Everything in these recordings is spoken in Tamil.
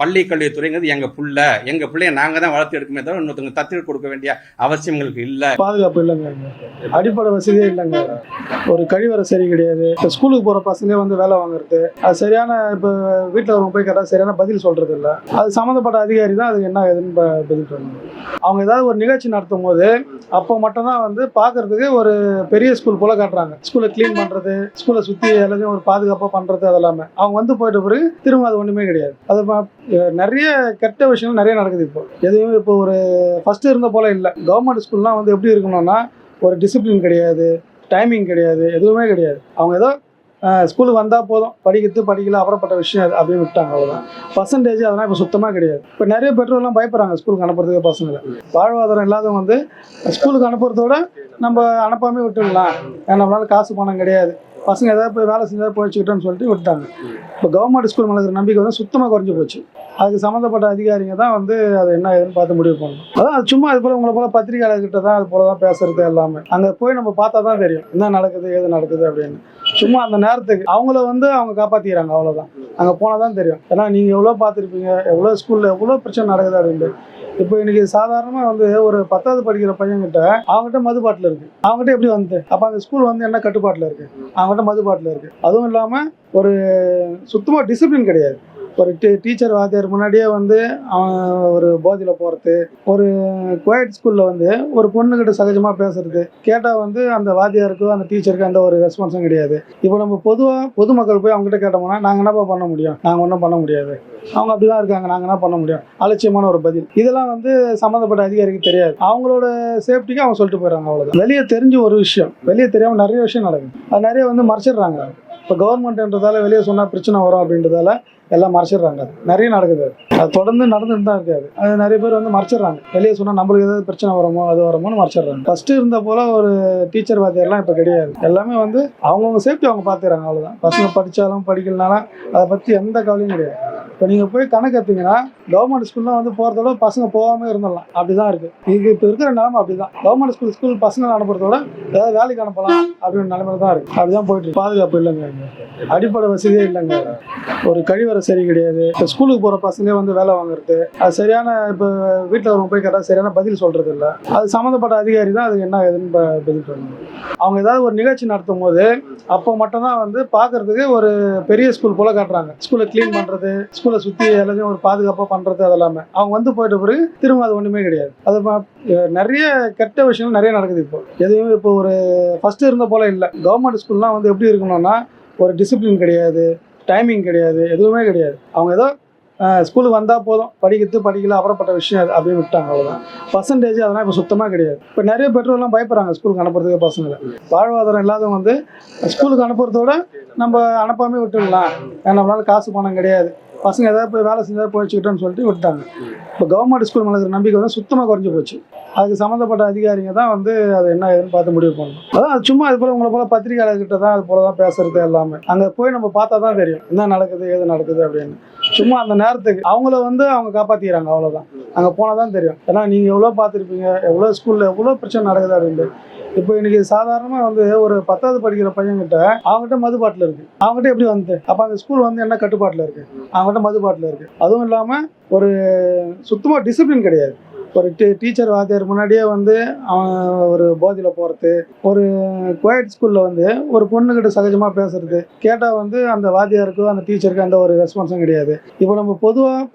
பள்ளி கல்வித்துறைங்கிறது எங்க பிள்ளைய நாங்க தான் வளர்த்து எடுக்குமே தவிர இன்னொருத்தவங்க தத்து கொடுக்க வேண்டிய அவசியம் எங்களுக்கு இல்ல. பாதுகாப்பு இல்லைங்க, அடிப்படை வசதியே இல்லைங்க. ஒரு கழிவறை சரி கிடையாது. இப்போ ஸ்கூலுக்கு போற பசங்களே வந்து வேலை வாங்குறது, அது சரியான இப்போ வீட்டில் அவங்க போய் கேட்டால் சரியான பதில் சொல்றது இல்லை. அது சம்மந்தப்பட்ட அதிகாரி தான் அதுக்கு என்ன ஏதுன்னு பதில் சொல்லணும். அவங்க ஏதாவது ஒரு நிகழ்ச்சி நடத்தும் போது அப்போ மட்டும்தான் வந்து பார்க்கறதுக்கு ஒரு பெரிய ஸ்கூல் போல காட்டுறாங்க. ஸ்கூலை கிளீன் பண்றது, ஸ்கூலை சுற்றி எல்லாத்தையும் ஒரு பாதுகாப்பாக பண்றது, அதெல்லாமே அவங்க வந்து போயிட்ட பிறகு திரும்ப அது ஒன்றுமே கிடையாது. அது நிறைய கெட்ட விஷயங்கள் நிறைய நடக்குது. இப்போ எதுவுமே இப்போ ஒரு ஃபர்ஸ்ட் இருந்த போல இல்லை. கவர்மெண்ட் ஸ்கூல்லாம் வந்து எப்படி இருக்கணும்னா ஒரு டிசிப்ளின் கிடையாது, டைமிங் கிடையாது, எதுவுமே கிடையாது. அவங்க ஏதோ ஸ்கூலுக்கு வந்தால் போதும், படிக்கல அப்புறப்பட்ட விஷயம் அது அப்படின்னு விட்டாங்க, அவ்வளோதான். பர்சன்டேஜ் அதெல்லாம் இப்போ சுத்தமாக கிடையாது. இப்போ நிறைய பெற்றோர்லாம் பயப்படுறாங்க ஸ்கூலுக்கு அனுப்புறதுக்கு. பசங்களை வாழ்வாதாரம் இல்லாதவங்க வந்து ஸ்கூலுக்கு அனுப்புறதோட நம்ம அனுப்பாமே விட்டுடலாம், நம்மளால காசு பணம் கிடையாது, பசங்க ஏதாவது போய் வேலை செஞ்சால் போயிடுச்சுக்கிட்டோன்னு சொல்லிட்டு விட்டாங்க. இப்போ கவர்மெண்ட் ஸ்கூல் மேலே இருக்கிற நம்பிக்கை வந்து சுத்தமாக குறைஞ்சி போச்சு. அதுக்கு சம்மந்தப்பட்ட அதிகாரிங்க தான் வந்து அதை என்ன ஏதுன்னு பார்த்து முடிவு பண்ணணும். அதான் அது சும்மா அது போல் உங்களை போல் பத்திரிகையாளர்கிட்ட தான் அது போல தான் பேசுறது எல்லாமே. அங்கே போய் நம்ம பார்த்தா தான் தெரியும் என்ன நடக்குது ஏது நடக்குது அப்படின்னு. சும்மா அந்த நேரத்துக்கு அவங்கள வந்து அவங்க காப்பாற்றிக்கிறாங்க, அவ்வளோதான். அங்கே போனால் தான் தெரியும். ஏன்னா நீங்கள் எவ்வளோ பார்த்துருப்பீங்க, எவ்வளோ ஸ்கூலில் எவ்வளோ பிரச்சனை நடக்குது அப்படின்ட்டு. இப்போ இன்னைக்கு சாதாரணமாக வந்து ஒரு 10வது படிக்கிற பையன்கிட்ட அவங்ககிட்ட மது பாட்டில் இருக்குது. அவங்ககிட்ட எப்படி வந்து அப்போ அந்த ஸ்கூல் வந்து என்ன கட்டுப்பாட்டில் இருக்குது? அவங்ககிட்ட மது பாட்டில் இருக்குது. அதுவும் இல்லாமல் ஒரு சுத்தமாக டிசிப்ளின் கிடையாது. ஒரு டீச்சர் வாத்தியார் முன்னாடியே வந்து அவன் ஒரு போதையில் போகிறது, ஒரு குவைட் ஸ்கூலில் வந்து ஒரு பொண்ணுக்கிட்ட சகஜமாக பேசுறது கேட்டால் வந்து அந்த வாத்தியாருக்கோ அந்த டீச்சருக்கோ அந்த ஒரு ரெஸ்பான்ஸும் கிடையாது. இப்போ நம்ம பொதுமக்கள் போய் அவங்ககிட்ட கேட்டோம்னா நாங்கள் என்னப்பா பண்ண முடியும், நாங்கள் ஒன்றும் பண்ண முடியாது, அவங்க அப்படி தான் இருக்காங்க, நாங்கள் என்ன பண்ண முடியும், அலட்சியமான ஒரு பதில். இதெல்லாம் வந்து சம்மந்தப்பட்ட அதிகாரிக்கு தெரியாது. அவங்களோட சேஃப்டிக்கு அவங்க சொல்லிட்டு போயிடறாங்க, அவ்வளோதான். வெளியே தெரிஞ்ச ஒரு விஷயம் வெளியே தெரியாமல் நிறைய விஷயம் நடக்குது. அது நிறைய வந்து மறைச்சிடுறாங்க. இப்போ கவர்மெண்ட்ன்றதால வெளியே சொன்னால் பிரச்சனை வரும் அப்படின்றதால எல்லாம் மறைச்சிடுறாங்க. நிறைய நடக்குது, அது தொடர்ந்து நடந்துட்டு தான் இருக்காது. அது நிறைய பேர் வந்து மறைச்சிடுறாங்க. வெளியே சொன்னால் நம்மளுக்கு ஏதாவது பிரச்சனை வருமோ அது வருமோன்னு மறைச்சிடுறாங்க. ஃபர்ஸ்ட் இருந்த போல ஒரு டீச்சர் வாத்தியார்லாம் இப்போ கிடையாது. எல்லாமே வந்து அவங்கவுங்க சேஃப்டி அவங்க பார்த்துக்கிறாங்க, அவ்வளோதான். பசங்க படித்தாலும் படிக்கலனாலும் அதை பற்றி எந்த கவலையும் கிடையாது. இப்போ நீங்கள் போய் கணக்கு எடுத்தீங்கன்னா கவர்மெண்ட் ஸ்கூல்லாம் வந்து போகிறதோட பசங்க போகாமல் இருந்துடலாம், அப்படி தான் இருக்குது. இது இப்போ இருக்கிற நிலைமை அப்படி தான். கவர்மெண்ட் ஸ்கூல் பசங்களை அனுப்புறதோட ஏதாவது வேலைக்கு அனுப்பலாம் அப்படின்னு நிலைமையில தான் இருக்குது. அப்படி தான் போயிட்டு. பாதுகாப்பு இல்லைங்க, அடிப்படை வசதியே இல்லைங்க. ஒரு கழிவறை சரி கிடையாது. இப்போ ஸ்கூலுக்கு போகிற பசங்களே வந்து வேலை வாங்குறது, அது சரியான இப்போ வீட்டில் அவங்க போய் கேட்டால் சரியான பதில் சொல்கிறது இல்லை. அது சம்மந்தப்பட்ட அதிகாரி தான் அதுக்கு என்ன ஏதுன்னு பதில் சொல்லணும். அவங்க ஏதாவது ஒரு நிகழ்ச்சி நடத்தும் போது அப்போ மட்டும்தான் வந்து பார்க்கறதுக்கு ஒரு பெரிய ஸ்கூல் போல காட்டுறாங்க. ஸ்கூலை கிளீன் பண்ணுறது, ஸ்கூலை சுற்றி எல்லாத்தையும் ஒரு பாதுகாப்பாக பண்ணுறது, அதெல்லாமே அவங்க வந்து போயிட்ட பிறகு திரும்ப அது ஒன்றுமே கிடையாது. அது நிறைய கெட்ட விஷயங்கள் நிறைய நடக்குது. இப்போ எதுவுமே இப்போ ஒரு ஃபர்ஸ்ட் இருந்த போல இல்லை. கவர்மெண்ட் ஸ்கூல்லாம் வந்து எப்படி இருக்கணும்னா ஒரு டிசிப்ளின் கிடையாது, டைமிங் கிடையாது, எதுவுமே கிடையாது. அவங்க ஏதோ ஸ்கூலுக்கு வந்தால் போதும், படிக்கல அப்புறப்பட்ட விஷயம் அது அப்படின்னு விட்டாங்க, அவ்வளோதான். பர்சன்டேஜ் அதெல்லாம் இப்போ சுத்தமாக கிடையாது. இப்போ நிறைய பெற்றோர்லாம் பயப்படுறாங்க ஸ்கூலுக்கு அனுப்புறதுக்கு. பசங்களை வாழ்வாதாரம் இல்லாதவங்க வந்து ஸ்கூலுக்கு அனுப்புறதோட நம்ம அனுப்பாமே விட்டுடலாம், நம்மளால காசு பணம் கிடையாது, பசங்க ஏதாவது போய் வேலை செஞ்சால் போயிடுச்சுக்கிட்டோன்னு சொல்லிட்டு விட்டாங்க. இப்போ கவர்மெண்ட் ஸ்கூல் மேலே இருக்கிற நம்பிக்கை வந்து சுத்தமாக குறைஞ்சி போச்சு. அதுக்கு சம்மந்தப்பட்ட அதிகாரிங்க தான் வந்து அதை என்ன ஏதுன்னு பார்த்து முடிவு பண்ணணும். அதான் அது சும்மா அது போல் உங்களை போல் பத்திரிகையாளர்கிட்ட தான் அது போல தான் பேசுறது எல்லாமே. அங்கே போய் நம்ம பார்த்தா தான் தெரியும் என்ன நடக்குது ஏது நடக்குது அப்படின்னு. சும்மா அந்த நேரத்துக்கு அவங்கள வந்து அவங்க காப்பாற்றிக்கிறாங்க, அவ்வளோதான். அங்கே போனால் தான் தெரியும். ஏன்னா நீங்கள் எவ்வளோ பார்த்துருப்பீங்க, எவ்வளோ ஸ்கூலில் எவ்வளோ பிரச்சனை நடக்குது அப்படின்ட்டு. இப்போ இன்னைக்கு சாதாரணமாக வந்து ஒரு 10வது படிக்கிற பையன்கிட்ட அவங்ககிட்ட மது பாட்டில் இருக்குது. அவங்ககிட்ட எப்படி வந்து அப்போ அந்த ஸ்கூல் வந்து என்ன கட்டுப்பாட்டில் இருக்குது? அவங்ககிட்ட மது பாட்டில் இருக்குது. அதுவும் இல்லாமல் ஒரு சுத்தமாக டிசிப்ளின் கிடையாது. ஒரு டீச்சர் வாத்தியார் முன்னாடியே வந்து அவன் ஒரு போதையில் போகிறது, ஒரு குவைட் ஸ்கூலில் வந்து ஒரு பொண்ணுக்கிட்ட சகஜமாக பேசுறது கேட்டால் வந்து அந்த வாத்தியாருக்கோ அந்த டீச்சருக்கோ அந்த ஒரு ரெஸ்பான்ஸும் கிடையாது. இப்போ நம்ம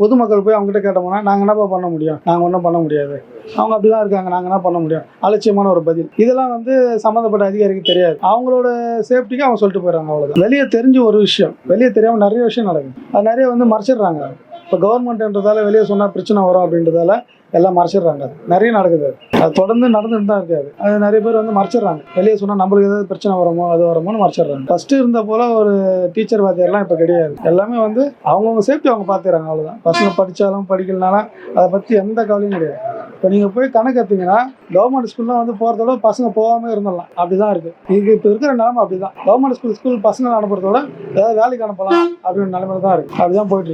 பொதுமக்கள் போய் அவங்ககிட்ட கேட்டோம்னா நாங்கள் என்னப்பா பண்ண முடியும், நாங்கள் ஒன்றும் பண்ண முடியாது, அவங்க அப்படி தான் இருக்காங்க, நாங்கள் என்ன பண்ண முடியும், அலட்சியமான ஒரு பதில். இதெல்லாம் வந்து சம்மந்தப்பட்ட அதிகாரிக்கு தெரியாது. அவங்களோட சேஃப்டிக்கு அவங்க சொல்லிட்டு போயிடறாங்க, அவ்வளோதான். வெளியே தெரிஞ்ச ஒரு விஷயம் வெளியே தெரியாமல் நிறைய விஷயம் நடக்குது. அது நிறைய வந்து மறைச்சிடுறாங்க. இப்போ கவர்மெண்ட்ன்றதால வெளியே சொன்னால் பிரச்சனை வரும் அப்படின்றதால எல்லாம் மறைச்சிடுறாங்க. நிறைய நடக்குது, அது தொடர்ந்து நடந்துட்டு தான் இருக்காது. அது நிறைய பேர் வந்து மறைச்சிடுறாங்க. வெளியே சொன்னால் நம்மளுக்கு ஏதாவது பிரச்சனை வருமோ அது வருமோன்னு மறைச்சிடுறாங்க. ஃபர்ஸ்ட் இருந்த போல ஒரு டீச்சர் வாத்தியார்லாம் இப்போ கிடையாது. எல்லாமே வந்து அவங்கவுங்க சேஃப்டி அவங்க பார்த்துக்கிறாங்க, அவ்வளோதான். பசங்க படித்தாலும் படிக்கலனாலும் அதை பற்றி எந்த கவலையும் கிடையாது. இப்போ நீங்கள் போய் கணக்கு எடுத்தீங்கன்னா கவர்மெண்ட் ஸ்கூல்லாம் வந்து போகிறதோட பசங்க போகாமல் இருந்துடலாம், அப்படி தான் இருக்குது. இது இப்போ இருக்கிற நிலைமை அப்படி தான். கவர்மெண்ட் ஸ்கூல் பசங்களை அனுப்புறதோட ஏதாவது வேலைக்கு அனுப்பலாம் அப்படின்னு நிலைமையில தான் இருக்குது. அப்படி தான் போயிட்டு